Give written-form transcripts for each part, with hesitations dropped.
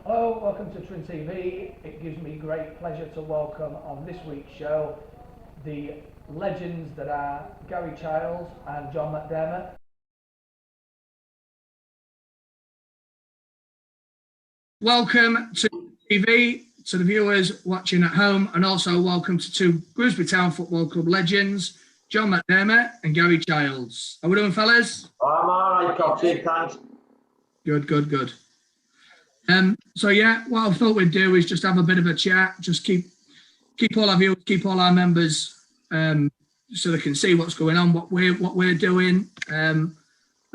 Hello, welcome to Trin TV. It gives me great pleasure to welcome on this week's show the legends that are Gary Childs and John McDermott. Welcome to TV, to the viewers watching at home, and also welcome to two Grimsby Town Football Club legends, John McDermott and Gary Childs. How we doing, fellas? I'm all right, Coxie, thanks. Good. So yeah, what I thought we'd do is just have a bit of a chat, just keep all our viewers, keep all our members, so they can see what's going on, what we're doing, and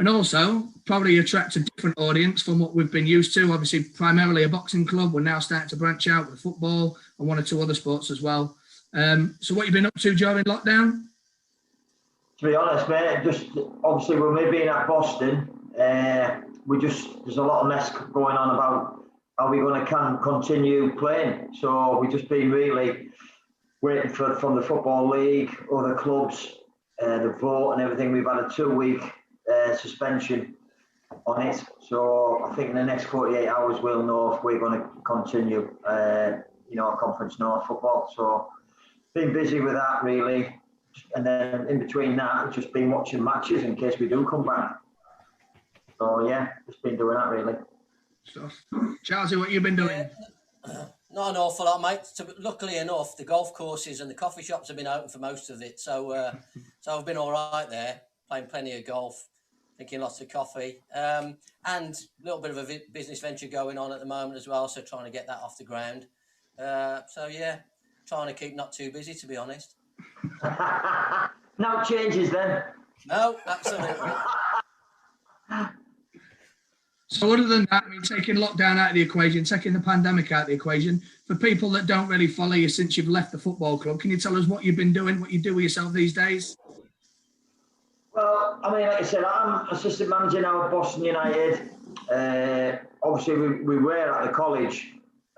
also probably attract a different audience from what we've been used to. Obviously, primarily a boxing club. We're now starting to branch out with football and one or two other sports as well. So what you been up to during lockdown? To be honest, mate, just obviously when we've been at Boston, there's a lot of mess going on about how we're going to continue playing. So we've just been really waiting from the Football League, other clubs, the vote and everything. We've had a 2-week suspension on it. So I think in the next 48 hours we'll know if we're going to continue, Conference North football. So been busy with that really. And then in between that, just been watching matches in case we do come back. So yeah, just been doing that really. So, Charlie, what you been doing? Not an awful lot, mate. Luckily enough, the golf courses and the coffee shops have been open for most of it. So I've been all right there, playing plenty of golf, drinking lots of coffee, and a little bit of a business venture going on at the moment as well. So trying to get that off the ground. So yeah, trying to keep not too busy, to be honest. No changes then. No, absolutely. So other than that, I mean, taking lockdown out of the equation, taking the pandemic out of the equation, for people that don't really follow you since you've left the football club, can you tell us what you've been doing, what you do with yourself these days? Well, I mean, like I said, I'm assistant manager now at Boston United. Obviously, we were at the college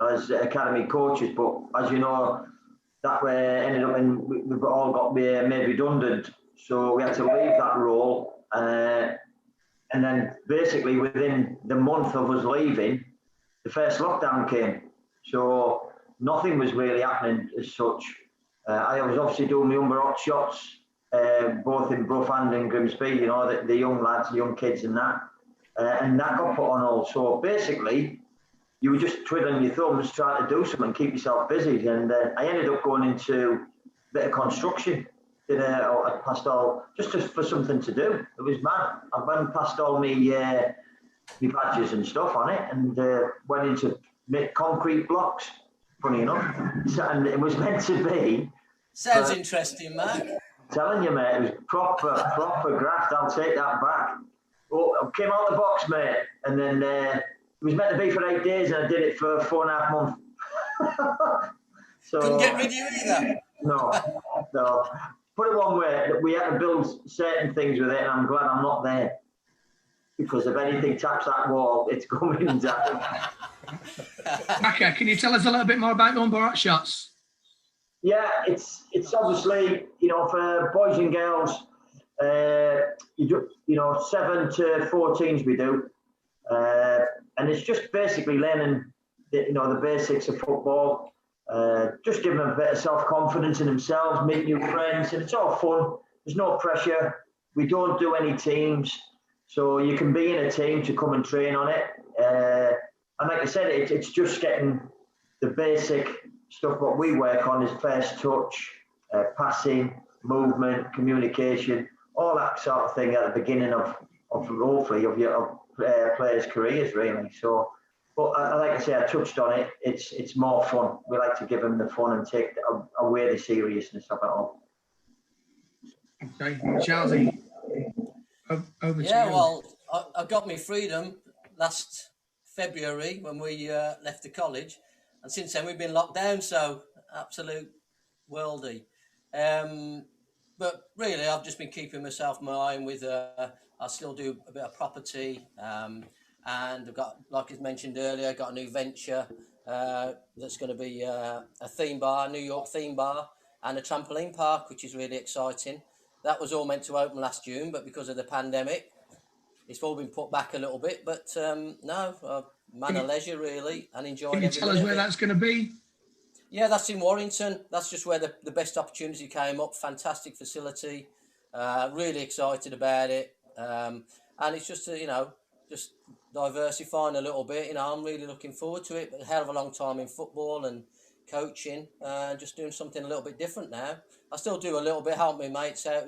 as academy coaches, but as you know, that ended up in we've all got made redundant, so we had to leave that role. And then basically within the month of us leaving, the first lockdown came. So nothing was really happening as such. I was obviously doing my Umber hot shots, both in Brough and in Grimsby, the young lads, the young kids and that. And that got put on hold. So basically, you were just twiddling your thumbs, trying to do something, keep yourself busy. And I ended up going into a bit of construction. I passed all just for something to do. It was mad. I went past all my badges and stuff on it, and went into make concrete blocks. Funny enough, and it was meant to be. Sounds interesting, Mark. Telling you, mate, it was proper graft. I'll take that back. Oh, I came out of the box, mate, and then it was meant to be for 8 days, and I did it for 4.5 months. So couldn't get rid of you either. No. Put it one way, we had to build certain things with it, and I'm glad I'm not there. Because if anything taps that wall, it's coming down. Okay, can you tell us a little bit more about the Umber hot shots? Yeah, it's obviously, for boys and girls, 7 to 14s we do. And it's just basically learning, the basics of football. Just give them a bit of self-confidence in themselves, meet new friends, and it's all fun. There's no pressure. We don't do any teams, so you can be in a team to come and train on it. And like I said, it's just getting the basic stuff. What we work on is first touch, passing, movement, communication, all that sort of thing at the beginning of hopefully of your players' careers, really. So. But like I say, I touched on it. It's more fun. We like to give them the fun and take away the seriousness of it all. Okay, Charlie, over to you. Well, I got my freedom last February when we left the college, and since then we've been locked down. So absolute worldie. But really, I've just been keeping myself mine with. I still do a bit of property. And I've got, like I mentioned earlier, got a new venture that's going to be a theme bar, New York theme bar, and a trampoline park, which is really exciting. That was all meant to open last June, but because of the pandemic, it's all been put back a little bit. But no, man of leisure really, and enjoying Can you every tell us minute where of it. that's going to be? Yeah, that's in Warrington. That's just where the best opportunity came up. Fantastic facility. Really excited about it. And it's just, just diversifying a little bit. I'm really looking forward to it. But a hell of a long time in football and coaching. Just doing something a little bit different now. I still do a little bit, help my mates out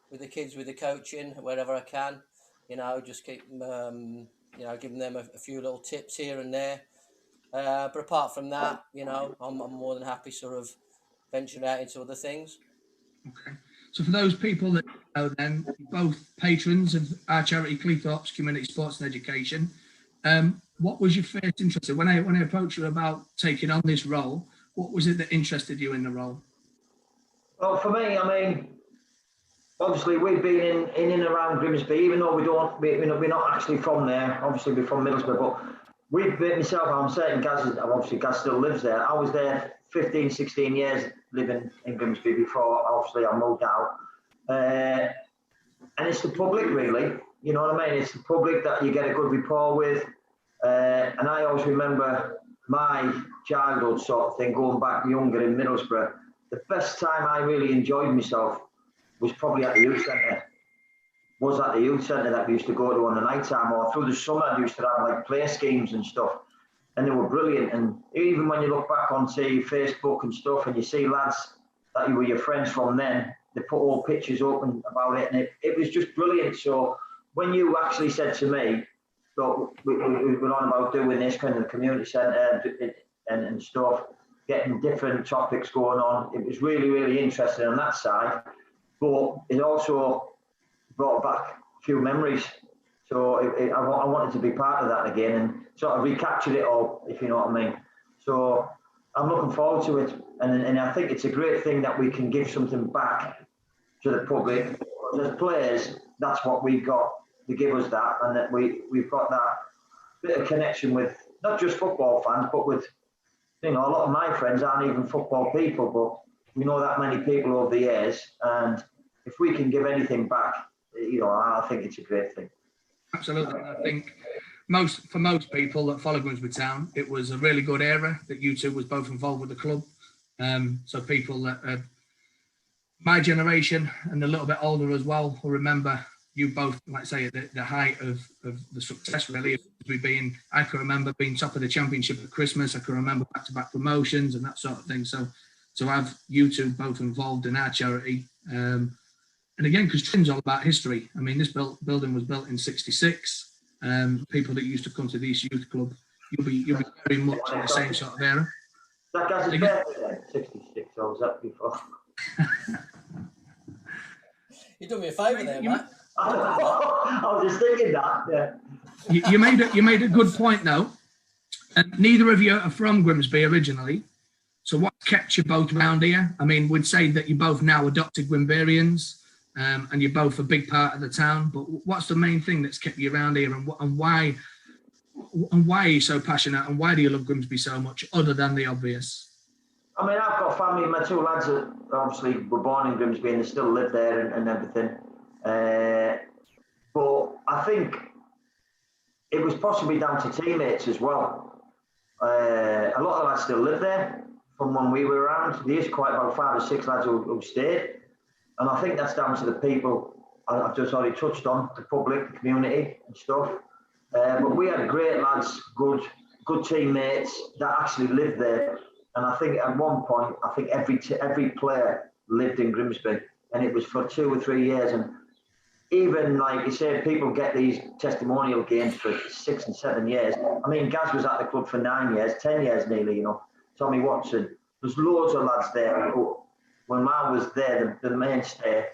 with the kids, with the coaching, wherever I can. Just keep, giving them a few little tips here and there. But apart from that, I'm more than happy sort of venturing out into other things. Okay. So for those people that know then, both patrons of our charity Cleethorpes Community Sports and Education, what was your first interest? When I approached you about taking on this role, what was it that interested you in the role? Well, for me, obviously we've been in and around Grimsby, even though we're not actually from there. Obviously we're from Middlesbrough, but we've been myself. I'm certain Gaz still lives there. I was there 15, 16 years living in Grimsby before obviously I moved out. And it's the public really, you know what I mean? It's the public that you get a good rapport with. And I always remember my childhood sort of thing, going back younger in Middlesbrough. The best time I really enjoyed myself was probably at the youth centre. That we used to go to on the night time, or through the summer they used to have like play schemes and stuff, and they were brilliant. And even when you look back on say Facebook and stuff and you see lads that you were your friends from then, they put all pictures open about it, and it was just brilliant. So when you actually said to me, look, we were on about doing this kind of the community centre and stuff, getting different topics going on, it was really, really interesting on that side, but it also brought back a few memories. So I wanted to be part of that again and sort of recapture it all, if you know what I mean. So I'm looking forward to it. And I think it's a great thing that we can give something back to the public. As players, that's what we've got to give us that. And that we've got that bit of connection with not just football fans, but with, a lot of my friends aren't even football people, but we know that many people over the years. And if we can give anything back, I think it's a great thing. Absolutely. I think for most people that follow Grimsby Town, it was a really good era that you two was both involved with the club. So people that my generation and a little bit older as well will remember you both, like I say, at the height of the success really. I can remember being top of the championship at Christmas. I can remember back-to-back promotions and that sort of thing. So to have you two both involved in our charity, and again, because Trin's all about history. I mean, this building was built in '66. People that used to come to this youth club, you'll be very much in the same sort of era. That guy's birthday, 66, or was that before? You done me a favour there, Matt. I was just thinking that. Yeah. You made a good point though. Neither of you are from Grimsby originally. So what kept you both round here? I mean, we'd say that you're both now adopted Grimsbyrians. And you're both a big part of the town, but what's the main thing that's kept you around here, and why are you so passionate, and why do you love Grimsby so much, other than the obvious? I mean, I've got family. My two lads that obviously were born in Grimsby and they still live there and everything. But I think it was possibly down to teammates as well. A lot of lads still live there from when we were around. There's quite about 5 or 6 lads who stayed. And I think that's down to the people I've just already touched on, the public, the community and stuff. But we had great lads, good teammates that actually lived there. And I think at one point, every player lived in Grimsby, and it was for 2 or 3 years. And even like you said, people get these testimonial games for 6 and 7 years. I mean, Gaz was at the club for 9 years, 10 years nearly, Tommy Watson. There's loads of lads there who, when I was there, the mainstay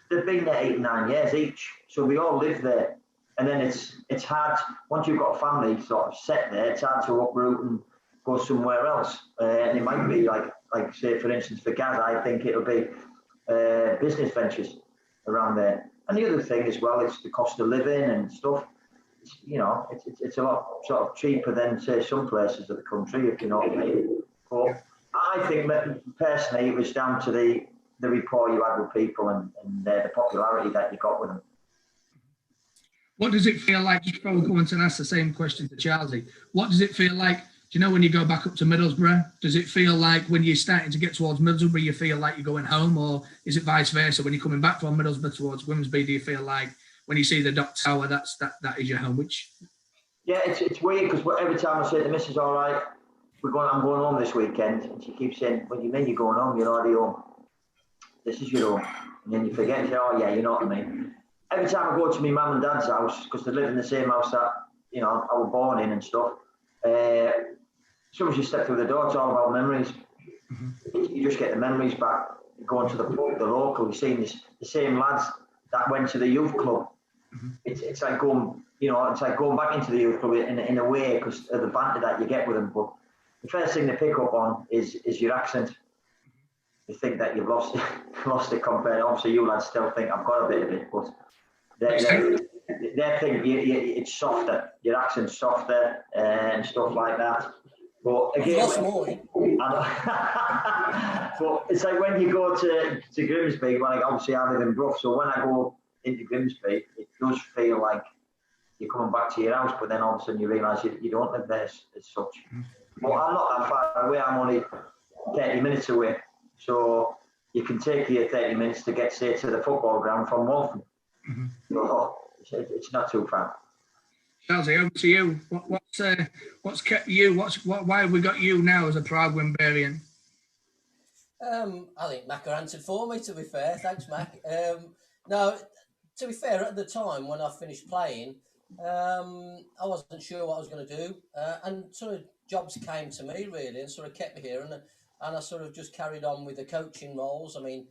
they've been there 8 and 9 years each. So we all live there. And then it's hard, once you've got a family sort of set there, it's hard to uproot and go somewhere else. And it might be like say, for instance, for Gaz, I think it'll be business ventures around there. And the other thing as well, it's the cost of living and stuff. It's a lot sort of cheaper than, say, some places of the country, if you know what I mean. But I think that personally it was down to the rapport you had with people and the popularity that you got with them. What does it feel like, just before we go on to ask the same question to Charlie, what does it feel like, do you know, when you go back up to Middlesbrough, does it feel like when you're starting to get towards Middlesbrough, you feel like you're going home, or is it vice versa? When you're coming back from Middlesbrough towards Grimsby, do you feel like when you see the Dock Tower, that is your home? Yeah, it's weird because every time I say to the missus, all right, I'm going home this weekend, and she keeps saying, what do you mean you're going home? You're already home. This is your home. And then you forget and say, oh yeah, you know what I mean. Every time I go to my mum and dad's house, because they live in the same house that, you know, I was born in and stuff, as soon as you step through the door, it's all about memories. Mm-hmm. You just get the memories back. Going to the pub, the local, you're seeing the same lads that went to the youth club. Mm-hmm. It's like going, you know, it's like going back into the youth club in a way because of the banter that you get with them. But the first thing they pick up on is your accent. You think that you've lost it compared. Obviously, you lads still think I've got a bit of it, but they think it's softer. Your accent's softer and stuff like that. But again, lost more. But it's like when you go to Grimsby. Obviously I live in Brough, so when I go into Grimsby, it does feel like you're coming back to your house. But then all of a sudden you realise you don't live there as such. Well, I'm not that far away. I'm only 30 minutes away. So you can take your 30 minutes to get, say, to the football ground from Waltham. Mm-hmm. So it's not too far. Chelsea, over to you. What's kept you? Why have we got you now as a proud Wimberian? I think Mac answered for me, to be fair. Thanks, Mac. No, to be fair, at the time when I finished playing, I wasn't sure what I was going to do. And sort of jobs came to me, really, and sort of kept me here. And I sort of just carried on with the coaching roles. I mean,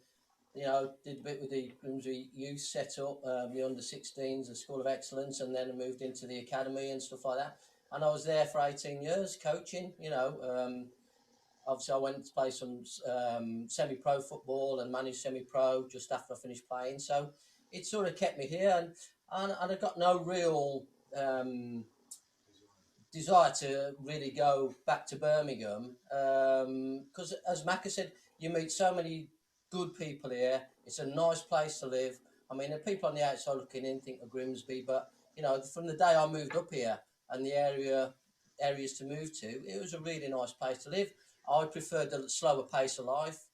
you know, did a bit with the Grimsby Youth set up, the under-16s, the School of Excellence, and then I moved into the academy and stuff like that. And I was there for 18 years coaching, you know. Obviously, I went to play some semi-pro football and managed semi-pro just after I finished playing. So it sort of kept me here. And I got no real desire to really go back to Birmingham because, as Macca said, you meet so many good people here. It's a nice place to live. I mean, the people on the outside looking in think of Grimsby, but you know, from the day I moved up here and the areas to move to, it was a really nice place to live. I preferred the slower pace of life,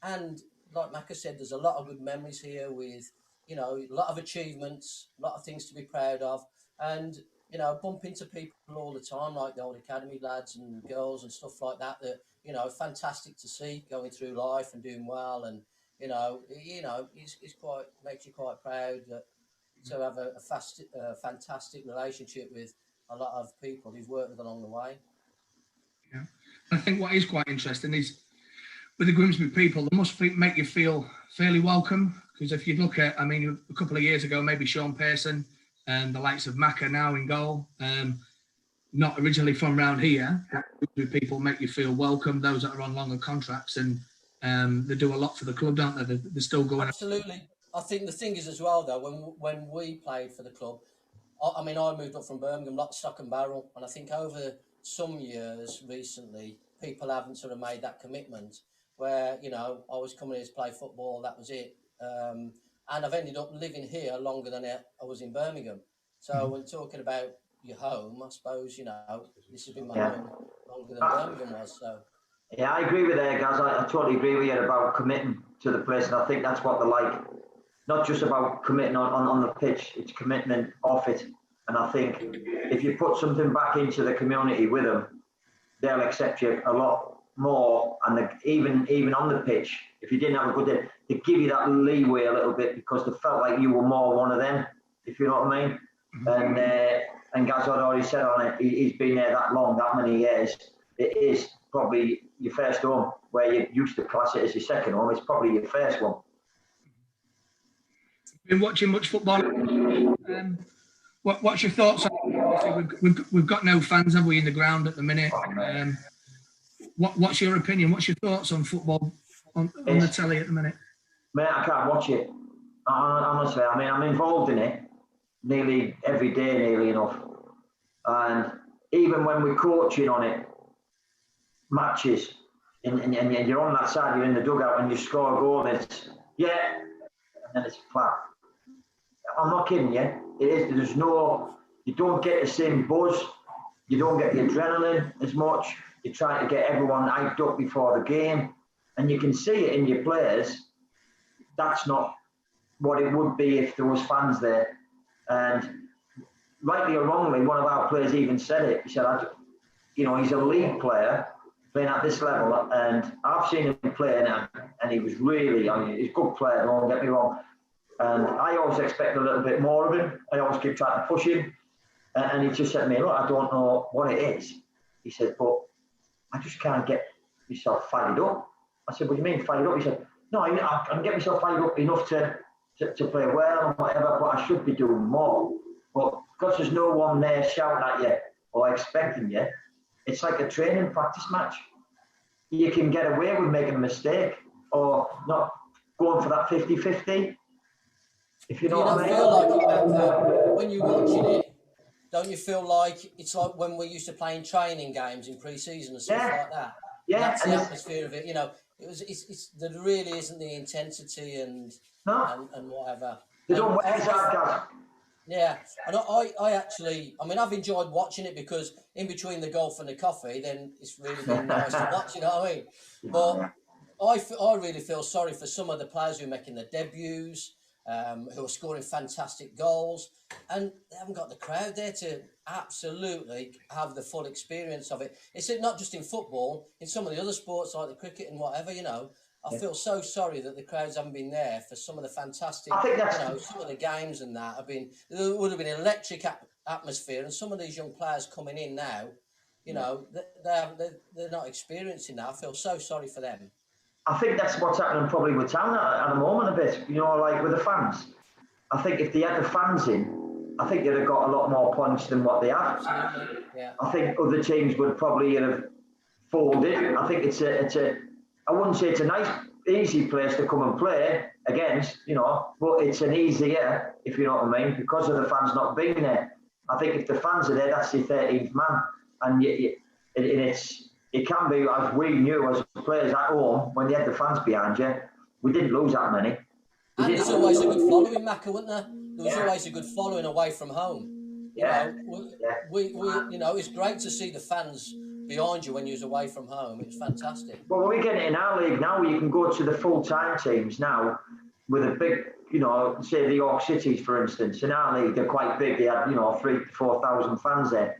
and like Macca said, there's a lot of good memories here with, you know, a lot of achievements, a lot of things to be proud of, and you know, bump into people all the time, like the old academy lads and girls and stuff like that. That, you know, fantastic to see going through life and doing well, and you know, it's quite, makes you quite proud that to have a fantastic relationship with a lot of people you've worked with along the way. Yeah, I think what is quite interesting is with the Grimsby people, they must make you feel fairly welcome. Because if you look at, I mean, a couple of years ago, maybe Sean Pearson and the likes of Macca now in goal, not originally from around here, people make you feel welcome, those that are on longer contracts, and they do a lot for the club, don't they? They're still going. Absolutely. I think the thing is as well, though, when we played for the club, I mean, I moved up from Birmingham, lock, stock and barrel, and I think over some years recently, people haven't sort of made that commitment where, you know, I was coming here to play football, that was it. And I've ended up living here longer than I was in Birmingham. So when talking about your home, I suppose, you know, this has been my home longer than Birmingham was. So. Yeah, I agree with that, guys. I totally agree with you about committing to the place, and I think that's what they like. Not just about committing on the pitch, it's commitment off it. And I think if you put something back into the community with them, they'll accept you a lot more. And even on the pitch, if you didn't have a good day, they give you that leeway a little bit because they felt like you were more one of them, if you know what I mean. And Gaz had already said on it, he's been there that long, that many years. It is probably your first home, where you used to class it as your second home. It's probably your first one. Been watching much football. What's your thoughts on? We've got no fans, have we, in the ground at the minute? What's your opinion? What's your thoughts on football on the telly at the minute? Mate, I can't watch it. Honestly, I mean, I'm involved in it nearly every day, nearly enough. And even when we're coaching on it, matches, and you're on that side, you're in the dugout, and you score a goal, and it's, and then it's flat. I'm not kidding you. It is. You don't get the same buzz. You don't get the adrenaline as much. You're trying to get everyone hyped up before the game. And you can see it in your players. That's not what it would be if there was fans there. And rightly or wrongly, one of our players even said it. He said, he's a league player playing at this level. And I've seen him play and he was really, he's a good player, don't get me wrong. And I always expect a little bit more of him. I always keep trying to push him. And he just said to me, look, I don't know what it is. He said, but I just can't get myself fired up. I said, what do you mean fired up? He said, no, I can get myself fired up enough to play well and whatever, but I should be doing more. But because there's no one there shouting at you or expecting you, it's like a training practice match. You can get away with making a mistake or not going for that 50-50. If you know what I mean. Feel like when you're watching it, don't you feel like it's like when we used to play in training games in pre-season and stuff like that? Yeah, that's the atmosphere of it. There really isn't the intensity and whatever. They don't wear sarcasm. Yeah, and I actually, I've enjoyed watching it because in between the golf and the coffee, then it's really been nice to watch. You know what I mean? But I really feel sorry for some of the players who are making their debuts. Who are scoring fantastic goals, and they haven't got the crowd there to absolutely have the full experience of it. It's not just in football, in some of the other sports like the cricket and whatever, I feel so sorry that the crowds haven't been there for some of the fantastic, some of the games and that there would have been an electric atmosphere, and some of these young players coming in now, they're not experiencing that. I feel so sorry for them. I think that's what's happening probably with town at the moment a bit, like with the fans. I think if they had the fans in, I think they'd have got a lot more points than what they have. Absolutely, yeah. I think other teams would probably have folded. I think it's I wouldn't say it's a nice, easy place to come and play against, but it's an easier, if you know what I mean, because of the fans not being there. I think if the fans are there, that's your 13th man. And it can be, as we knew as players at home, when you had the fans behind you, we didn't lose that many. And there's always a good following, Macca, wasn't there? There was always a good following away from home. It's great to see the fans behind you when you was away from home. It was fantastic. Well, we're getting it in our league now. You can go to the full-time teams now with a big, say the York Cities, for instance. In our league, they're quite big. They had, 3,000 to 4,000 fans there.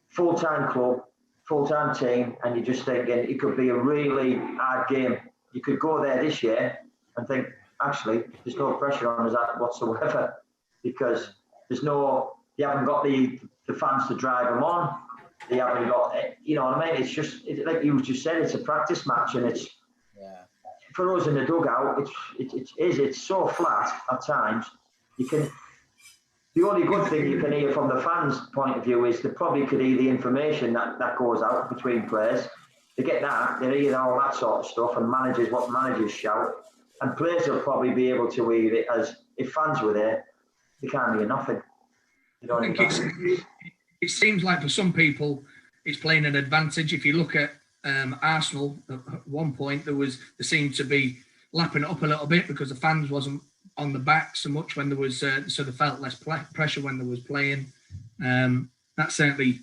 Full-time club, full-time team, and you're just thinking it could be a really hard game. You could go there this year and think, actually, there's no pressure on us whatsoever because you haven't got the fans to drive them on. They haven't got, you know what I mean? It's like you just said, it's a practice match, and it's for us in the dugout. It's so flat at times. The only good thing you can hear from the fans' point of view is they probably could hear the information that goes out between players. They get that, they hear all that sort of stuff, and what managers shout. And players will probably be able to hear it as if fans were there, they can't hear nothing. I think it seems like for some people it's playing an advantage. If you look at Arsenal, at one point they seemed to be lapping it up a little bit because the fans wasn't on the back so much when there was, so they felt less pressure when there was playing. That's certainly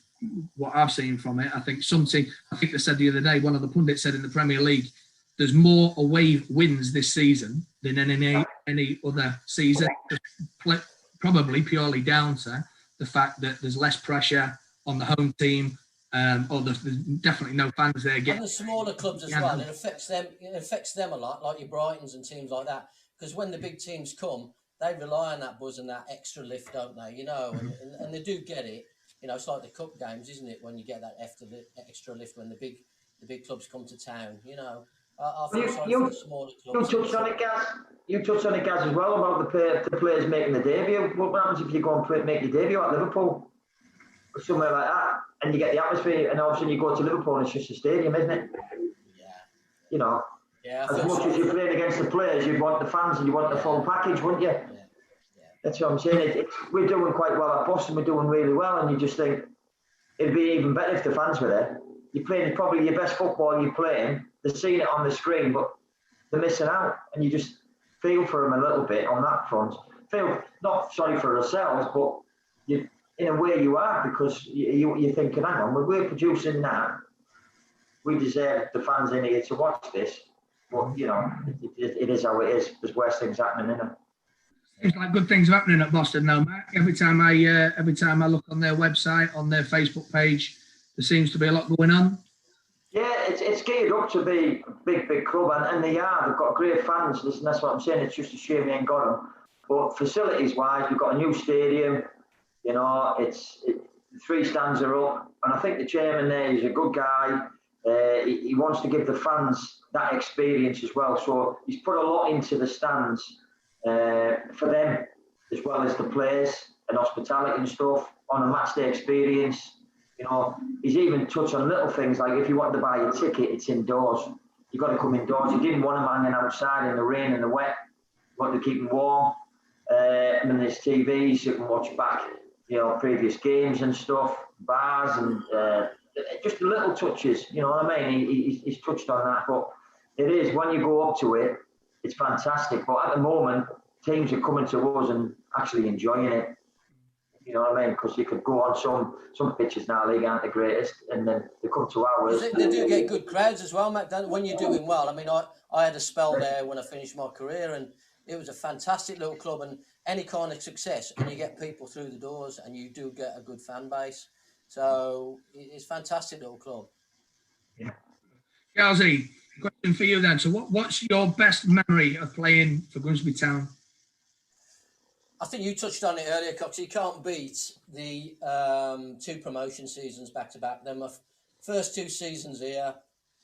what I've seen from it. I think they said the other day, one of the pundits said in the Premier League, there's more away wins this season than any other season, probably purely down to the fact that there's less pressure on the home team, or there's definitely no fans there. And the smaller clubs as well, it affects them a lot, like your Brightons and teams like that. Because when the big teams come, they rely on that buzz and that extra lift, don't they? And they do get it. It's like the cup games, isn't it? When you get that extra lift when the big clubs come to town. I feel sorry for the smaller clubs. You touched on it, Gaz, as well about the players making the debut. What happens if you go and make your debut at Liverpool or somewhere like that, and you get the atmosphere, and all of a sudden you go to Liverpool and it's just a stadium, isn't it? Yeah. As much as you're playing against the players, you'd want the fans and you want the full package, wouldn't you? Yeah. That's what I'm saying. We're doing quite well at Boston. We're doing really well, and you just think it'd be even better if the fans were there. You're playing probably your best football you're playing. They're seeing it on the screen, but they're missing out, and you just feel for them a little bit on that front. Feel not sorry for ourselves, but you in a way you are, because you're thinking, hang on, we're producing that, we deserve the fans in here to watch this. But, you know, it is how it is. There's worse things happening, isn't it? Seems like good things happening at Boston now, Mark. Every time I look on their website, on their Facebook page, there seems to be a lot going on. Yeah, it's geared up to be a big club, and they are. They've got great fans. Listen, that's what I'm saying. It's just a shame we ain't got them. But facilities-wise, we've got a new stadium. You know, the 3 stands are up, and I think the chairman there is a good guy. He wants to give the fans that experience as well. So he's put a lot into the stands for them, as well as the players and hospitality and stuff on a match day experience. You know, he's even touched on little things like if you want to buy a ticket, it's indoors. You've got to come indoors. He didn't want them hanging outside in the rain and the wet. You want to keep them warm. And then there's TVs, you can watch back, you know, previous games and stuff, bars and just the little touches, you know what I mean? He's touched on that, but it is, when you go up to it, it's fantastic. But at the moment, teams are coming to us and actually enjoying it. You know what I mean? Because you could go on some pitches now, league aren't the greatest, and then they come to ours. They do get good crowds as well, McDermott, when you're doing well. I mean, I had a spell there when I finished my career, and it was a fantastic little club, and any kind of success, and you get people through the doors, and you do get a good fan base. So it's a fantastic little club. Yeah. Gowsy, question for you then. So what's your best memory of playing for Grimsby Town? I think you touched on it earlier, Cox. You can't beat the 2 promotion seasons back to back. They're my first 2 seasons here,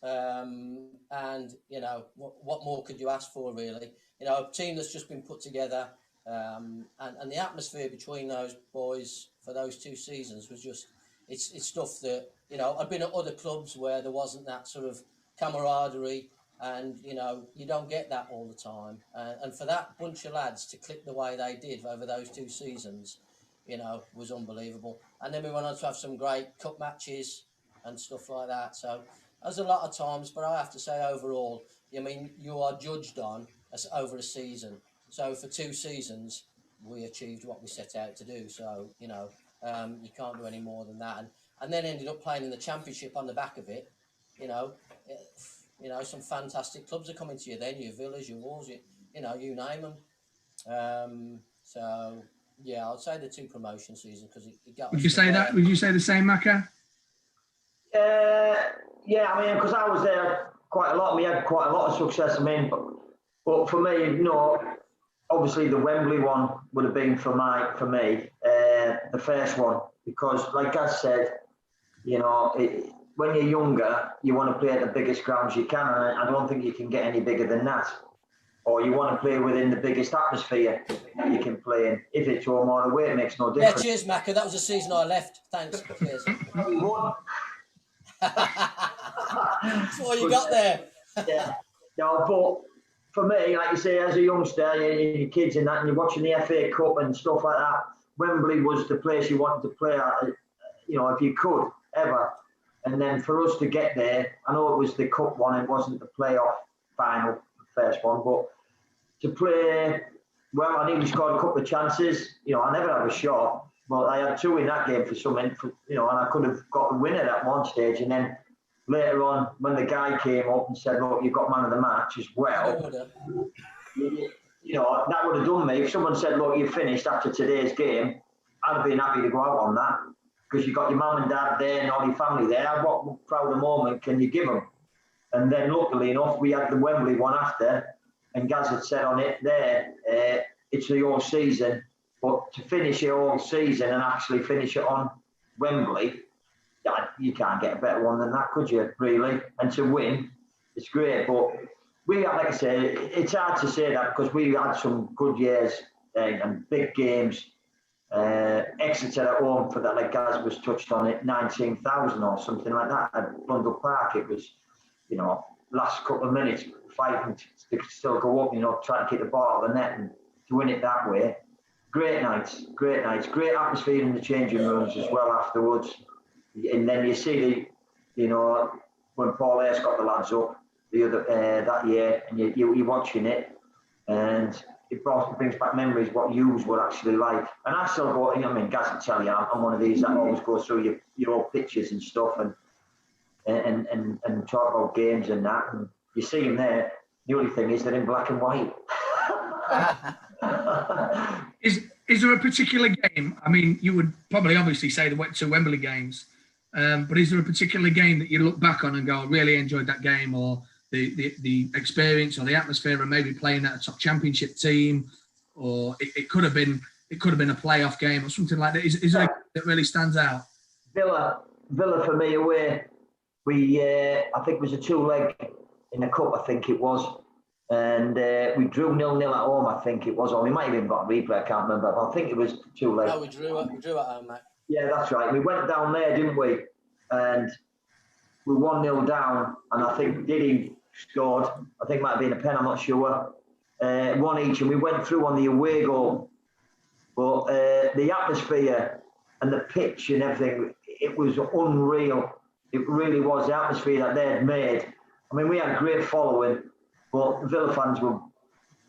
and you know what more could you ask for, really? You know, a team that's just been put together, and the atmosphere between those boys for those 2 seasons was just it's stuff that, you know, I've been at other clubs where there wasn't that sort of camaraderie. And, you know, you don't get that all the time. And for that bunch of lads to click the way they did over those 2 seasons, you know, was unbelievable. And then we went on to have some great cup matches and stuff like that. So there's a lot of times, but I have to say overall, I mean, you are judged on over a season. So for 2 seasons, we achieved what we set out to do. So, you know, you can't do any more than that. And then ended up playing in the Championship on the back of it, you know. You know, some fantastic clubs are coming to you then, your Villas, your Wolves, you know, you name them. So, yeah, I'd say the 2 promotion seasons, because it got... Would you say that? Would you say the same, Macca? Yeah, I mean, because I was there quite a lot, and we had quite a lot of success. I mean, but for me, you know, obviously the Wembley one would have been for me, the first one, because like I said, you know, when you're younger, you want to play at the biggest grounds you can, and I don't think you can get any bigger than that. Or you want to play within the biggest atmosphere that you can play in. If it's home or away, it makes no difference. Yeah, cheers, Macca. That was the season I left. Thanks. Cheers. That's what you got there. Yeah. No, but for me, like you say, as a youngster, your kids and that, and you're watching the FA Cup and stuff like that, Wembley was the place you wanted to play at, you know, if you could, ever. And then for us to get there, I know it was the cup one, it wasn't the playoff final, the first one, but to play, well, I think we scored a couple of chances. You know, I never had a shot, but I had 2 in that game you know, and I could have got the winner at one stage. And then later on, when the guy came up and said, look, you've got man of the match as well, you know, that would have done me. If someone said, look, you've finished after today's game, I'd have been happy to go out on that. Because you've got your mum and dad there and all your family there. What proud moment can you give them? And then luckily enough, we had the Wembley one after, and Gaz had said on it there, it's the whole season, but to finish it all season and actually finish it on Wembley, you can't get a better one than that, could you, really? And to win, it's great. But we have, like I say, it's hard to say that because we had some good years and big games. Exeter at home for that, like Gaz was touched on it, 19,000 or something like that at Blundell Park. It was, you know, last couple of minutes fighting to still go up, you know, trying to keep the ball out of the net and to win it that way. Great nights, great atmosphere in the changing rooms as well afterwards. And then you see you know, when Paul Ayres got the lads up the other that year, and you're watching it, and it brings back memories what yous were actually like. And I still go, Gaz can tell you, I'm one of these that always goes through your old pictures and stuff and talk about games and that. And you see them there. The only thing is they're in black and white. Is there a particular game? I mean, you would probably obviously say the two Wembley games, but is there a particular game that you look back on and go, I really enjoyed that game, or the experience or the atmosphere of maybe playing at a top championship team, or it could have been a playoff game or something like that? Is there a game that really stands out? Villa for me away. We I think it was a 2-leg in the cup. I think it was. And we drew 0-0 at home, I think it was. Or we might have even got a replay, I can't remember. But I think it was 2-leg. No, we drew at home, mate. Yeah, that's right. We went down there, didn't we? And we 1-0 down. And I think Diddy scored. I think it might have been a pen, I'm not sure. One each. And we went through on the away goal. But the atmosphere and the pitch and everything, it was unreal. It really was, the atmosphere that they had made. I mean, we had a great following. But Villa fans were,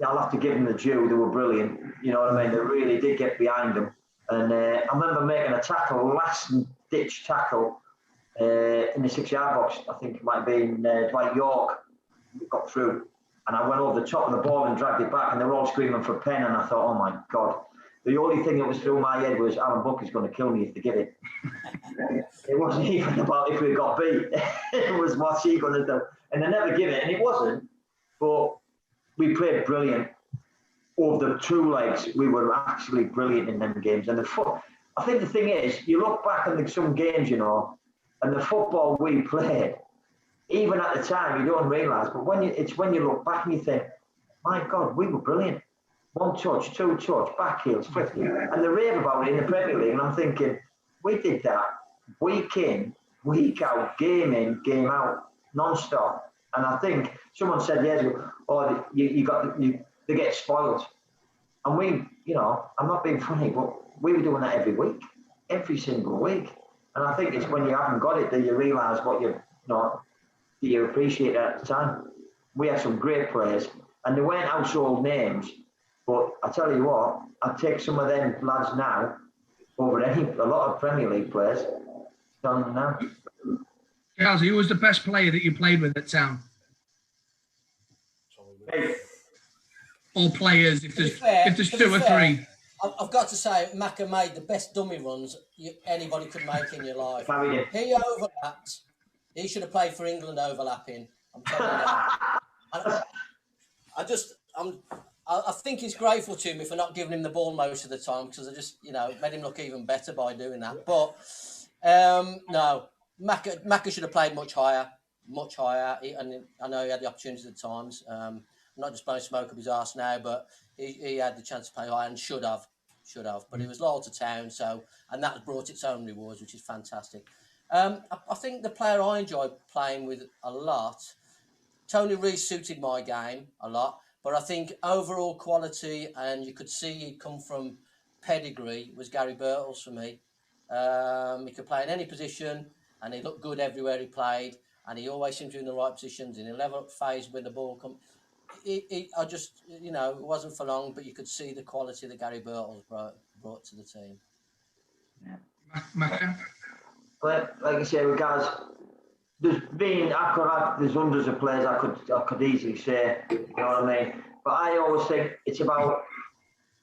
I'll have to give them the due, they were brilliant. You know what I mean? They really did get behind them. And I remember making a tackle, last-ditch tackle, in the 6-yard box. I think it might have been Dwight York who got through. And I went over the top of the ball and dragged it back, and they were all screaming for a pen. And I thought, oh my God. The only thing that was through my head was Alan Buckley's going to kill me if they give it. It wasn't even about if we got beat. It was what's he going to do. And they never give it, and it wasn't. But we played brilliant. Over the 2 legs, we were actually brilliant in them games. And I think the thing is, you look back on some games, and the football we played, even at the time, you don't realise, but when you look back and you think, my God, we were brilliant. 1 touch, 2 touch, back heels, flick. And they rave about it in the Premier League, and I'm thinking, we did that week in, week out, game in, game out, non-stop. And I think someone said years ago, oh, they get spoiled. And we, I'm not being funny, but we were doing that every week, every single week. And I think it's when you haven't got it that you realise what you appreciate it at the time. We had some great players, and they weren't household names. But I tell you what, I'd take some of them lads now over a lot of Premier League players. Now. Charles, who was the best player that you played with at Town? Hey. All players, if there's 2 or 3. I've got to say, Macca made the best dummy runs anybody could make in your life. He overlapped. He should have played for England overlapping. I'm telling you. I think he's grateful to me for not giving him the ball most of the time, because I just, made him look even better by doing that. But no, Macca should have played much higher. And I know he had the opportunities at times. Not just blowing smoke up his arse now, but he had the chance to play higher and should have. But he was loyal to Town, and that brought its own rewards, which is fantastic. I think the player I enjoyed playing with a lot, Tony Rees suited my game a lot. But I think overall quality, and you could see he'd come from pedigree, was Gary Birtles for me. He could play in any position, and he looked good everywhere he played, and he always seemed to be in the right positions, in a level phase when the ball come. It wasn't for long, but you could see the quality that Gary Birtles brought to the team. Yeah. But like I say, with guys, there's hundreds of players I could easily say, you know what I mean? But I always think it's about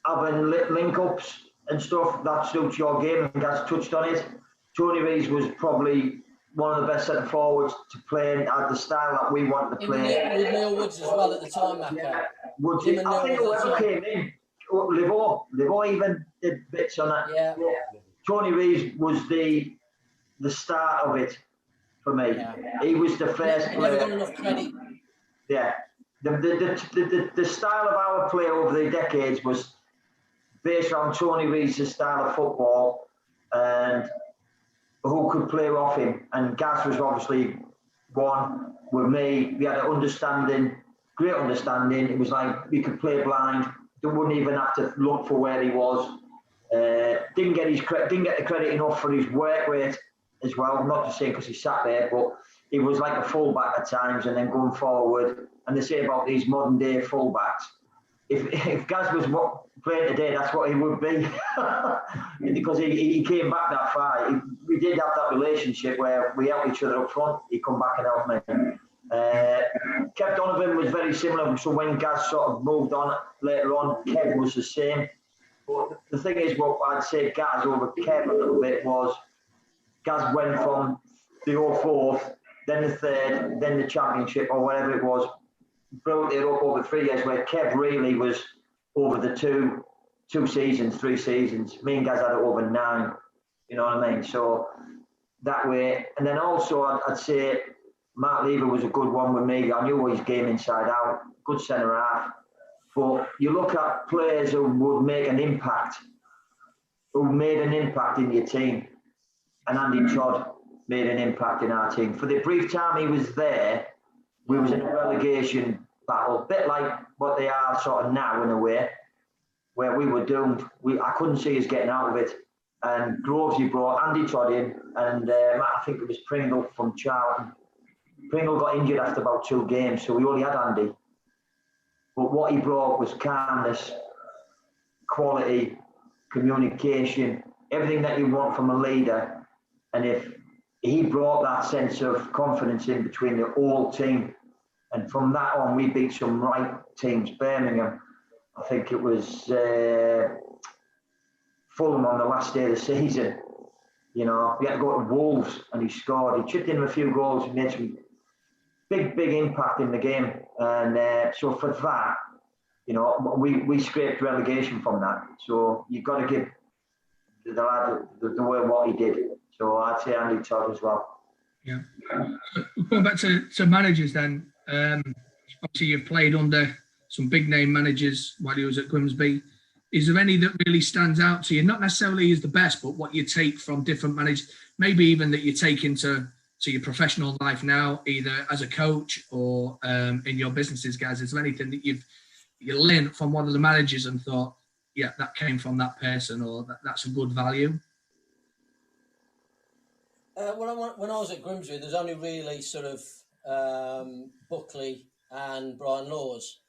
having link-ups and stuff that suits your game, and Gaz touched on it. Tony Rees was probably one of the best centre forwards to play and had the style that we wanted to play. With Neil Woods as well at the time, Macca. Yeah. I think whoever came in, Livo even did bits on that. Yeah. Tony Rees was the start of it for me. Yeah. He was the first player. Never got enough credit. Yeah. The style of our play over the decades was based around Tony Rees' style of football and who could play off him. And Gaz was obviously one with me. We had an understanding, great understanding. It was like we could play blind. They wouldn't even have to look for where he was. Didn't get the credit enough for his work rate as well. I'm not just saying because he sat there, but he was like a fullback at times and then going forward. And they say about these modern day fullbacks, if Gaz was playing today, that's what he would be. Because he came back that far. We did have that relationship where we helped each other up front. He'd come back and help me. Kev Donovan was very similar. So when Gaz sort of moved on later on, Kev was the same. But the thing is, what I'd say Gaz over Kev a little bit was, Gaz went from the 04th, then the 3rd, then the championship or whatever it was, built it up over 3 years, where Kev really was over the two seasons, 3 seasons. Me and Gaz had it over 9, you know what I mean? So that way, and then also I'd say Mark Lever was a good one with me. I knew his game inside out, good centre half. But you look at players who would make an impact, who made an impact in your team, and Andy Todd made an impact in our team. For the brief time he was there, we was in a relegation battle, a bit like what they are sort of now in a way, where we were doomed. I couldn't see us getting out of it. And Grovesy brought Andy Todd in, and I think it was Pringle from Charlton. Pringle got injured after about 2 games, so we only had Andy. But what he brought was calmness, quality, communication, everything that you want from a leader. And if he brought that sense of confidence in between the whole team, and from that on, we beat some right teams. Birmingham, I think it was Fulham on the last day of the season. You know, we had to go to Wolves, and he scored. He chipped in a few goals and made some big impact in the game. And so for that, you know, we scraped relegation from that. So you've got to give the lad the way what he did. So I'd say Andy Todd as well. Yeah. Going back to managers then, obviously you've played under some big name managers while you was at Grimsby. Is there any that really stands out to you? Not necessarily as the best, but what you take from different managers, maybe even that you take into your professional life now, either as a coach or in your businesses, guys. Is there anything that you learned from one of the managers and thought, yeah, that came from that person, or that's a good value? When I was at Grimsby, there's only really sort of Buckley and Brian Laws.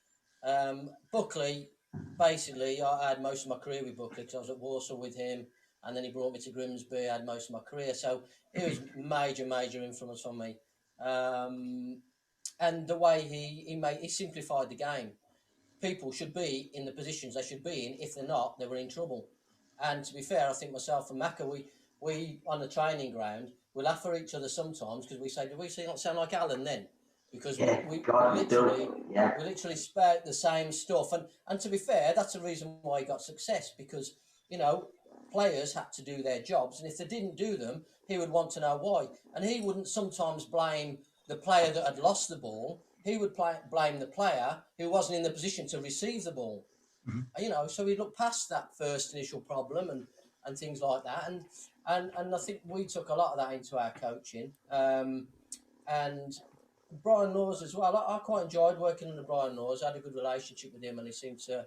Buckley, basically, I had most of my career with Buckley because I was at Warsaw with him, and then he brought me to Grimsby. I had most of my career, so he was major influence on me. And the way he simplified the game. People should be in the positions they should be in. If they're not, they were in trouble. And to be fair, I think myself and Macca, we on the training ground, we laugh at each other sometimes because we say, "Do we not sound like Alan then?" Because we literally spout the same stuff. And to be fair, that's the reason why he got success, because, you know, players had to do their jobs, and if they didn't do them, he would want to know why. And he wouldn't sometimes blame the player that had lost the ball. He would blame the player who wasn't in the position to receive the ball. Mm-hmm. You know, so we looked past that first initial problem and things like that. And I think we took a lot of that into our coaching. And Brian Laws as well. I quite enjoyed working under Brian Laws. I had a good relationship with him, and he seemed to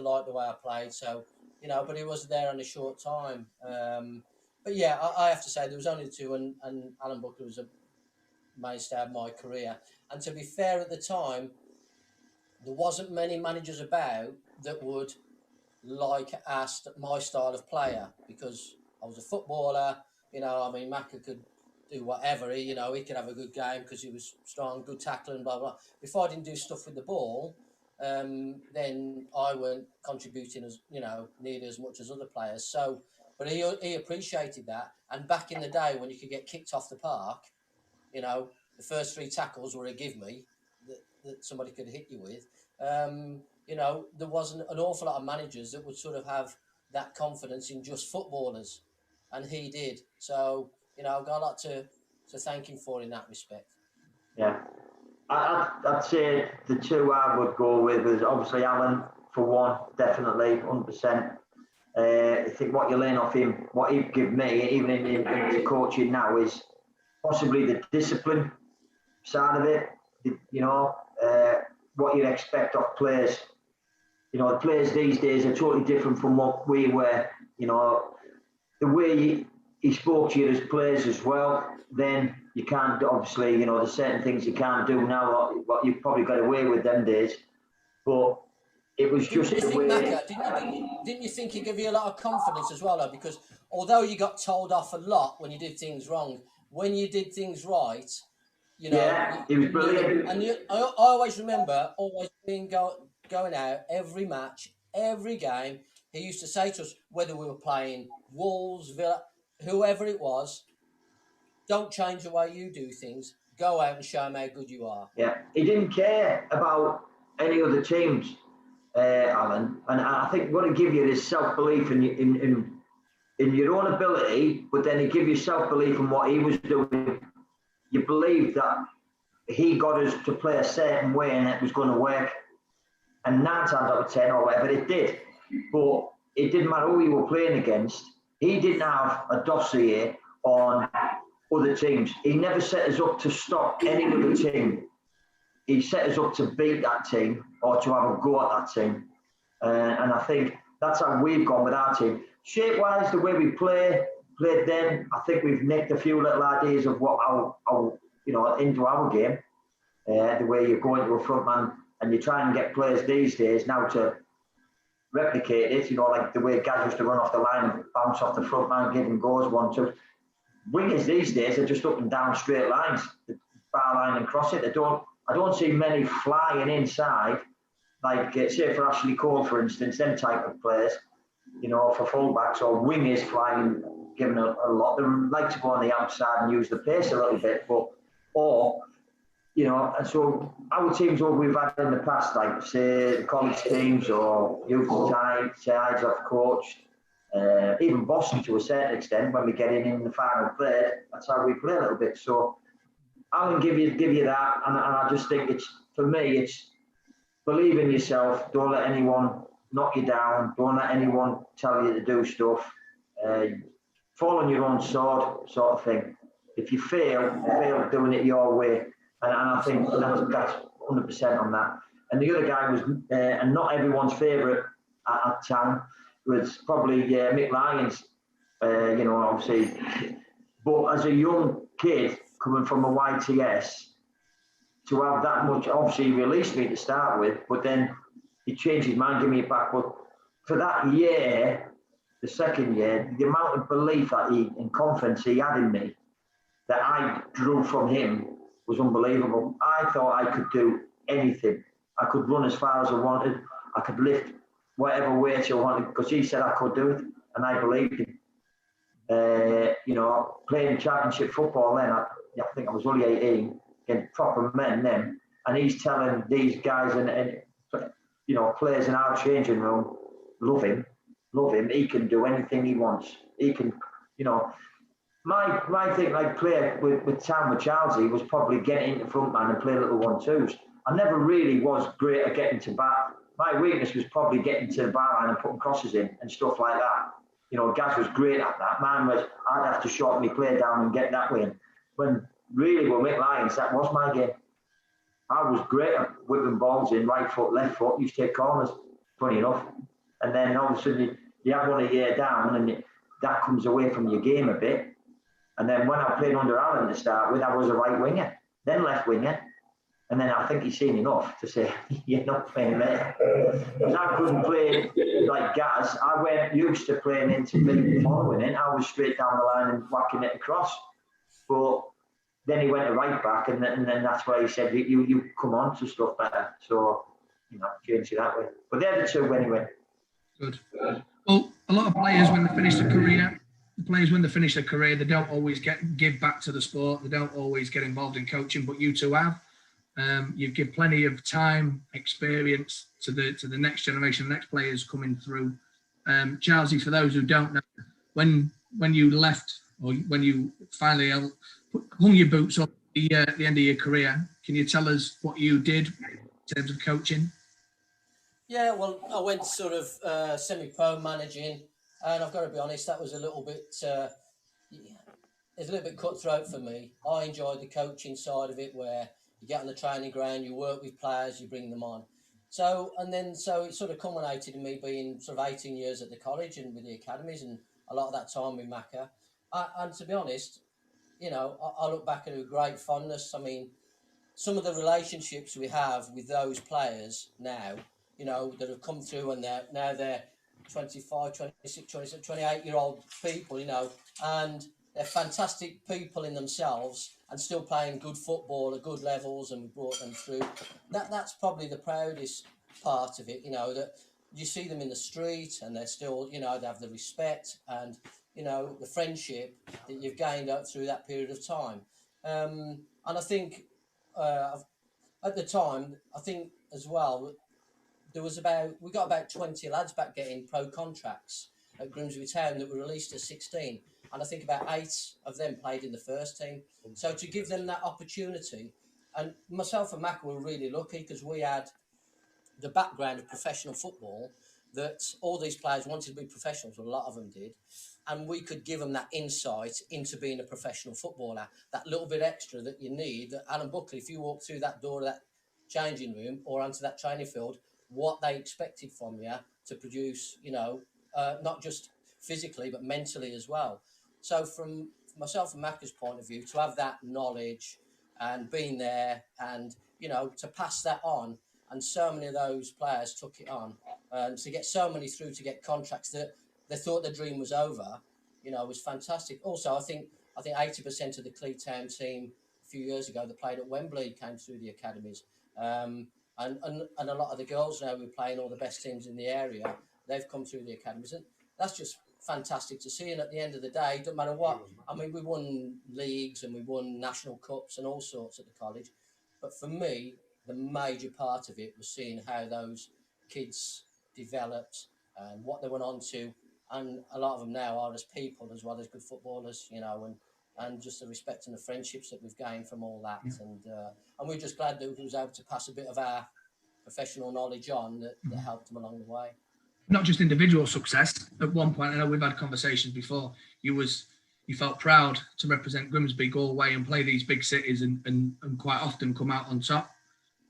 like the way I played. So, you know, but he was there on a short time. But yeah, I have to say there was only 2, and Alan Booker was a mainstay of my career. And to be fair, at the time, there wasn't many managers about that would like my style of player, because I was a footballer. You know, I mean, Macca could do whatever. He could have a good game because he was strong, good tackling, blah, blah. If I didn't do stuff with the ball, then I weren't contributing as, you know, nearly as much as other players. So, but he appreciated that. And back in the day when you could get kicked off the park, you know, the first 3 tackles were a give me that somebody could hit you with. You know, there wasn't an awful lot of managers that would sort of have that confidence in just footballers, and he did. So, you know, I've got a lot to thank him for in that respect. Yeah. I'd say the 2 I would go with was obviously Alan, for one, definitely, 100%. I think what you learn off him, what he'd give me, even into coaching now, is possibly the discipline side of it. You know, what you'd expect of players. You know, the players these days are totally different from what we were. You know, the way he spoke to you as players as well, then you can't, obviously, you know, there's certain things you can't do now, what you've probably got away with them days. but it was just Didn't you the think, way. Macca, didn't you think he gave you a lot of confidence as well, though? Because although you got told off a lot when you did things wrong, when you did things right, Yeah, he was you knew it. brilliant. And I always remember always going out every match, every game. He used to say to us, whether we were playing Wolves, Villa, whoever it was, don't change the way you do things. Go out and show them how good you are. Yeah, he didn't care about any other teams, Alan. And I think what he give you is self belief in your own ability, but then he give you self belief in what he was doing. You believe that he got us to play a certain way and it was going to work. And 9 times out of 10 or whatever, it did. But it didn't matter who you were playing against. He didn't have a dossier on other teams. He never set us up to stop any other team. He set us up to beat that team or to have a go at that team. And I think that's how we've gone with our team. Shape-wise, the way we played then, I think we've nicked a few little ideas of what our into our game. The way you go into a front man and you try and get players these days now to replicate it, like the way Gaz used to run off the line and bounce off the front man, give him goals 1-2. Wingers these days are just up and down straight lines, the bar line and cross it. I don't see many flying inside, like say for Ashley Cole, for instance, them type of players, for fullbacks or wingers flying, giving a lot. They like to go on the outside and use the pace a little bit, and so our teams what we've had in the past, like say the college teams or youth sides I've coached, even Boston to a certain extent, when we get in the final play, that's how we play a little bit. So Alan give you that, and I just think it's believe in yourself. Don't let anyone knock you down. Don't let anyone tell you to do stuff. Fall on your own sword, sort of thing. If you fail doing it your way. And I think that's 100% on that. And the other guy was, and not everyone's favourite at town, was probably Mick Lyons, obviously. But as a young kid coming from a YTS, to have that much, obviously he released me to start with, but then he changed his mind, gave me it back. But for that year, the second year, the amount of belief and confidence he had in me that I drew from him was unbelievable. I thought I could do anything. I could run as far as I wanted. I could lift whatever weight I wanted because he said I could do it, and I believed him. Playing championship football then, I think I was only 18, against proper men then, and he's telling these guys and players in our changing room, love him. He can do anything he wants. He can, My thing, like play with Town with Chelsea, was probably getting into front man and play little 1-2s. I never really was great at getting to back. My weakness was probably getting to the bar line and putting crosses in and stuff like that. Gaz was great at that. Mine was, I'd have to shorten my play down and get that way in. When really with Mick Lyons, that was my game. I was great at whipping balls in, right foot, left foot, used to take corners, funny enough. And then all of a sudden you have one a year down and that comes away from your game a bit. And then when I played under Alan to start with, I was a right winger, then left winger. And then I think he's seen enough to say, you're not playing there. Because I couldn't play like Gaz. I weren't used to playing into people following it. I was straight down the line and whacking it across. But then he went to right back, and then that's why he said, you come on to stuff better. So, changed it that way. But they're the two anyway. Good. Well, a lot of players, when they finish their career, they don't always give back to the sport. They don't always get involved in coaching, but you two have. You give plenty of time, experience to the next generation, next players coming through. Chelsea, for those who don't know, when you left or when you finally hung your boots up at the end of your career, can you tell us what you did in terms of coaching? Yeah, well, I went sort of semi-pro managing, and I've got to be honest, that was a little bit. It's a little bit cutthroat for me. I enjoyed the coaching side of it, where you get on the training ground, you work with players, you bring them on. So it sort of culminated in me being sort of 18 years at the college and with the academies, and a lot of that time with Macca. And to be honest, I look back at it with great fondness. I mean, some of the relationships we have with those players now, you know, that have come through and they're 25, 26, 27, 28-year-old people, you know, and they're fantastic people in themselves and still playing good football at good levels, and we brought them through. That's probably the proudest part of it, you know, that you see them in the street and they're still, you know, they have the respect and, you know, the friendship that you've gained up through that period of time. And I think at the time, I think as well, we got about 20 lads back getting pro contracts at Grimsby Town that were released at 16. And I think about 8 of them played in the first team. So to give them that opportunity, and myself and Mac were really lucky because we had the background of professional football, that all these players wanted to be professionals, a lot of them did, and we could give them that insight into being a professional footballer, that little bit extra that you need. That Alan Buckley, if you walk through that door of that changing room or onto that training field, what they expected from you to produce, you know, not just physically but mentally as well. So from myself and Macca's point of view, to have that knowledge and being there and, you know, to pass that on, and so many of those players took it on, to get so many through to get contracts that they thought the dream was over, you know, was fantastic. Also, I think 80% of the Cleatown team a few years ago that played at Wembley came through the academies. And a lot of the girls now we're playing, all the best teams in the area, they've come through the academies. And that's just fantastic to see. And at the end of the day, it doesn't matter what. I mean, we won leagues and we won national cups and all sorts at the college. But for me, the major part of it was seeing how those kids developed and what they went on to. And a lot of them now are as people as well as good footballers, you know, and just the respect and the friendships that we've gained from all that. Yeah. And we're just glad that we was able to pass a bit of our professional knowledge on that helped them along the way. Not just individual success. At one point, I know we've had conversations before, you felt proud to represent Grimsby, go away and play these big cities and quite often come out on top.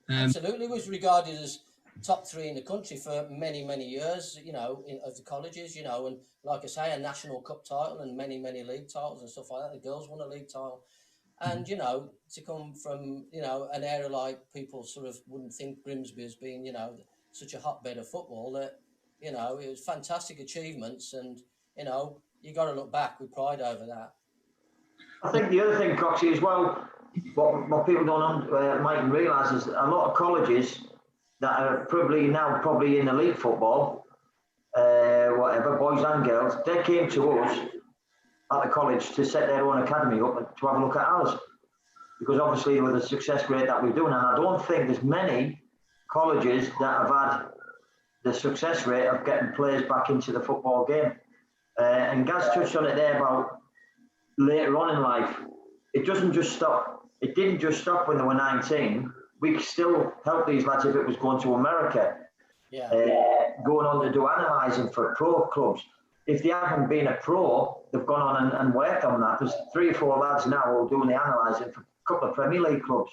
Absolutely, was regarded as top 3 in the country for many, many years, you know, of the colleges, you know, and like I say, a national cup title and many, many league titles and stuff like that. The girls won a league title. And, you know, to come from, you know, an area like people sort of wouldn't think Grimsby as being, you know, such a hotbed of football, that, you know, it was fantastic achievements. And, you know, you got to look back with pride over that. I think the other thing, Coxie, as well, what people mightn't realise is a lot of colleges that are probably in elite football, whatever, boys and girls, they came to us at the college to set their own academy up and to have a look at ours. Because obviously with the success rate that we're doing, and I don't think there's many colleges that have had the success rate of getting players back into the football game. And Gaz touched on it there about later on in life. It doesn't just stop. It didn't just stop when they were 19. We could still help these lads if it was going to America, going on to do analysing for pro clubs. If they haven't been a pro, they've gone on and worked on that. There's 3 or 4 lads now who are doing the analysing for a couple of Premier League clubs.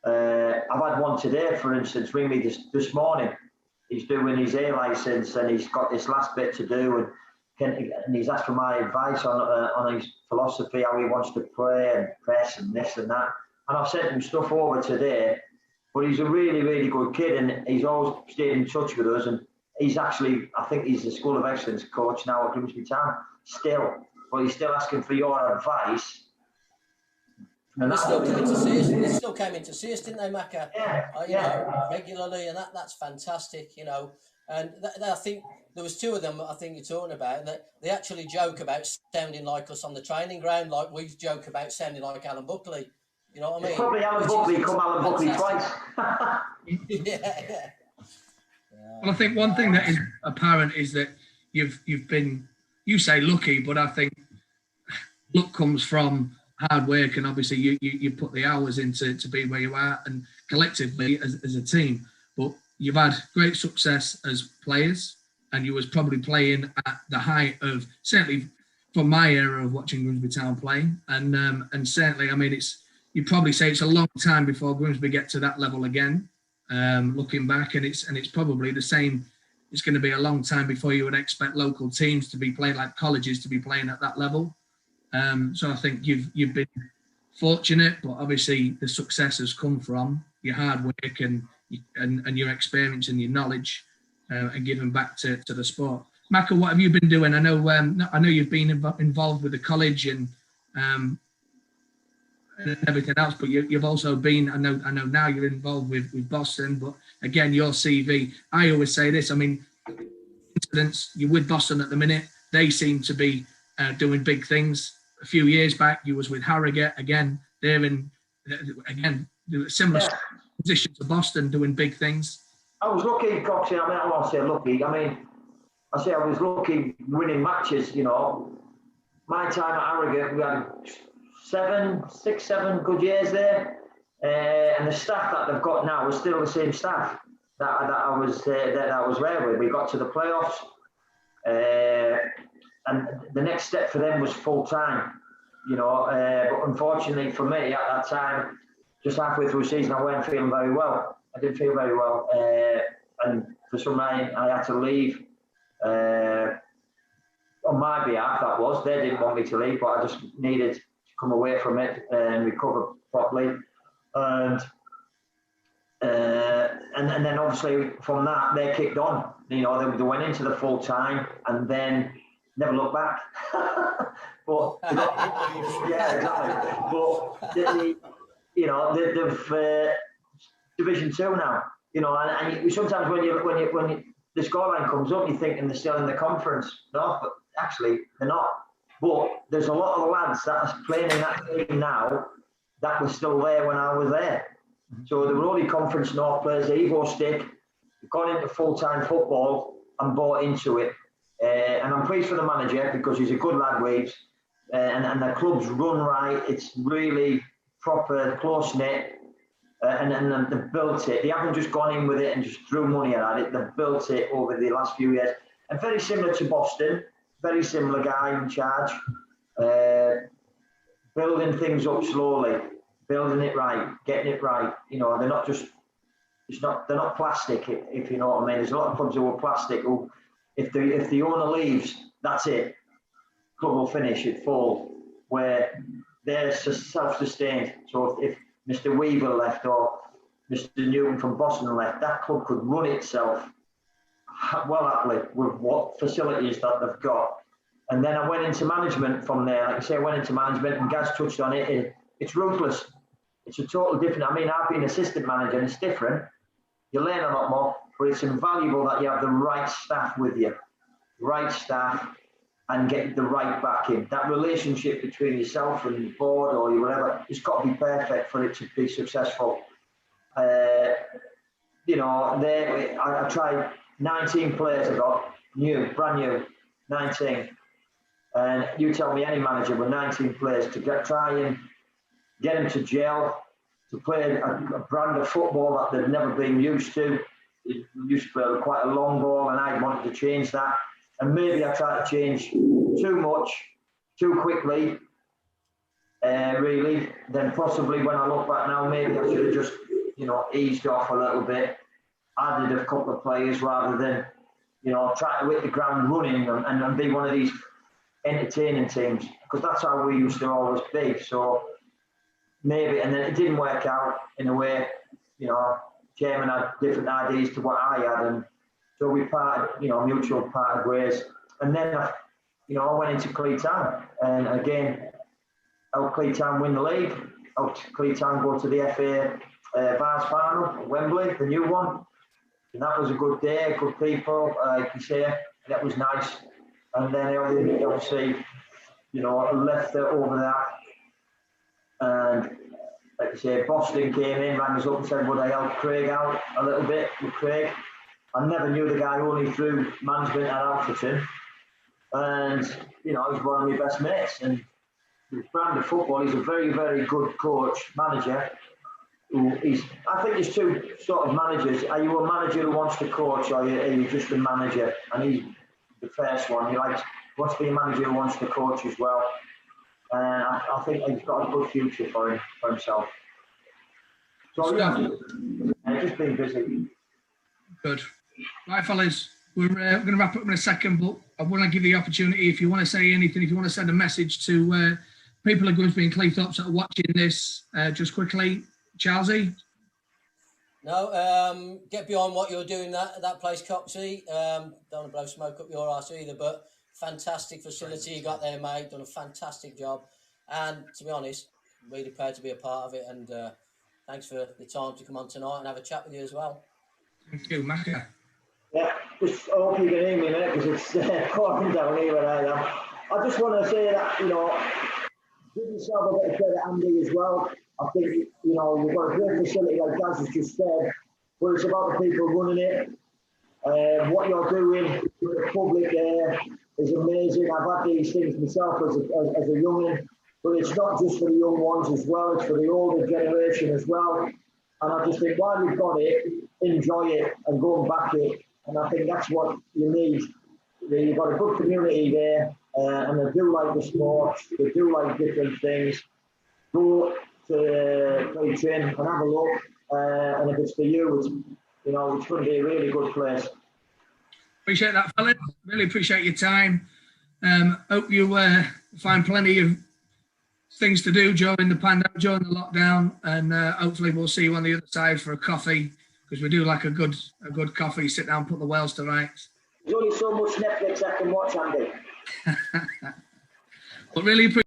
I've had one today, for instance, ring me this morning. He's doing his A licence and he's got this last bit to do, and he's asked for my advice on his philosophy, how he wants to play and press and this and that. And I've sent him stuff over today. But he's a really, really good kid, and he's always stayed in touch with us. And he's actually, I think he's the School of Excellence coach now at Grimsby Town still. But he's still asking for your advice. And they still came to see us. They still came in to see us, didn't they, Macca? Yeah. Regularly, and that's fantastic, you know. And I think there was 2 of them. I think you're talking about that. They actually joke about sounding like us on the training ground, like we joke about sounding like Alan Buckley. You know what I mean? Probably Alan Buckley come Alan Buckley twice. yeah. Well, I think one thing that is apparent is that you've been, you say lucky, but I think luck comes from hard work, and obviously you put the hours into to be where you are, and collectively as a team. But you've had great success as players, and you was probably playing at the height of, certainly from my era of watching Grimsby Town play, and certainly, I mean, you'd probably say it's a long time before Grimsby get to that level again. Looking back, and it's probably the same. It's going to be a long time before you would expect local teams to be playing, like colleges to be playing at that level. So I think you've been fortunate, but obviously the success has come from your hard work and your experience and your knowledge, and giving back to the sport. Maka, what have you been doing? I know you've been involved with the college and everything else, but you've also been. I know now you're involved with Boston, but again, your CV. I always say this. I mean, incidents. You're with Boston at the minute. They seem to be doing big things. A few years back, you was with Harrogate. Again, they're in similar position to Boston, doing big things. I was lucky, Coxie. I mean, I won't say lucky. I mean, I say I was lucky winning matches. You know, my time at Harrogate, we had 6, 7 good years there, and the staff that they've got now is still the same staff that I was there with. We got to the playoffs, and the next step for them was full time. You know, but unfortunately for me at that time, just halfway through the season, I wasn't feeling very well. I didn't feel very well, and for some reason I had to leave. On my behalf, that was. They didn't want me to leave, but I just needed to come away from it and recover properly. And then obviously from that they kicked on. You know, they went into the full time and then never looked back. But yeah, exactly. But they've Division 2 now. You know, and sometimes when the scoreline comes up, you're thinking they're still in the conference. No, but actually they're not. But there's a lot of lads that are playing in that team now that were still there when I was there. So they were only Conference North players. Evo Stick gone into full-time football and bought into it. And I'm pleased for the manager because he's a good lad, Waves. And the club's run right. It's really proper, close-knit. And they've built it. They haven't just gone in with it and just threw money at it. They've built it over the last few years. And very similar to Boston, very similar guy in charge. Building things up slowly, building it right, getting it right. You know, they're not just, they're not plastic, if you know what I mean. There's a lot of clubs who are plastic who, if the owner leaves, that's it. Club will finish, it falls. Where they're self-sustained. So if Mr. Weaver left or Mr. Newton from Boston left, that club could run itself well happily with what facilities that they've got. And then I went into management from there. Like I say, I went into management and Gaz touched on it. It's ruthless. It's a total different. I mean, I've been assistant manager and it's different. You learn a lot more, but it's invaluable that you have the right staff with you. Right staff and get the right backing. That relationship between yourself and the board or whatever, it's got to be perfect for it to be successful. You know, I tried 19 players I got, brand new, 19. And you tell me any manager with 19 players to try and get them to gel, to play a brand of football that they've never been used to. They used to play quite a long ball and I wanted to change that. And maybe I tried to change too much, too quickly, really. Then possibly when I look back now, maybe I should have just, you know, eased off a little bit, added a couple of players rather than, you know, try to hit the ground running and be one of these entertaining teams. Because that's how we used to always be. So maybe, and then it didn't work out in a way, you know, chairman had different ideas to what I had. And so we parted, you know, mutual parted ways. And then, I went into Cleetown. And again, helped Cleetown win the league. Helped Cleetown go to the FA Vars final at Wembley, the new one. And that was a good day, good people, like you say. That was nice. And then obviously, you know, left over that. And like you say, Boston came in, rang us up and said, would I help Craig out a little bit with Craig? I never knew the guy only through management at Alfreton. And, you know, he's one of my best mates. And his brand of football, he's a very, very good coach, manager. I think there's two sort of managers. Are you a manager who wants to coach or are you just a manager? And he's the first one. He wants to be a manager who wants to coach as well. And I think he's got a good future for himself. So, yeah, just been busy. Good. Right, fellas, we're going to wrap up in a second, but I want to give you the opportunity if you want to say anything, if you want to send a message to people of Grimsby and Cleethorpes that are watching this, just quickly, Charlesy? No, get beyond what you're doing that place, Coxey. Don't want to blow smoke up your arse either, but fantastic facility you got there, mate. Done a fantastic job. And to be honest, really proud to be a part of it. And thanks for the time to come on tonight and have a chat with you as well. Thank you, Macca. Yeah, just I hope you can hear me, mate, because it's pouring down here where I am. I just want to say that, you know, give yourself a bit of credit, Andy, as well. I think, you know, you've got a great facility, like Gaz has just said, but it's about the people running it. What you're doing with the public there is amazing. I've had these things myself as a youngin', but it's not just for the young ones as well, it's for the older generation as well. And I just think while you've got it, enjoy it and go and back it. And I think that's what you need. You've got a good community there, and they do like the sports, they do like different things. Go to play train and have a look. And if it's for you, it's, you know, it's going to be a really good place. Appreciate that, fellas. Really appreciate your time. Hope you find plenty of things to do during the pandemic, during the lockdown, and hopefully we'll see you on the other side for a coffee, because we do like a good coffee. Sit down, put the whales to rights. There's only so much Netflix I can watch, Andy. But really appreciate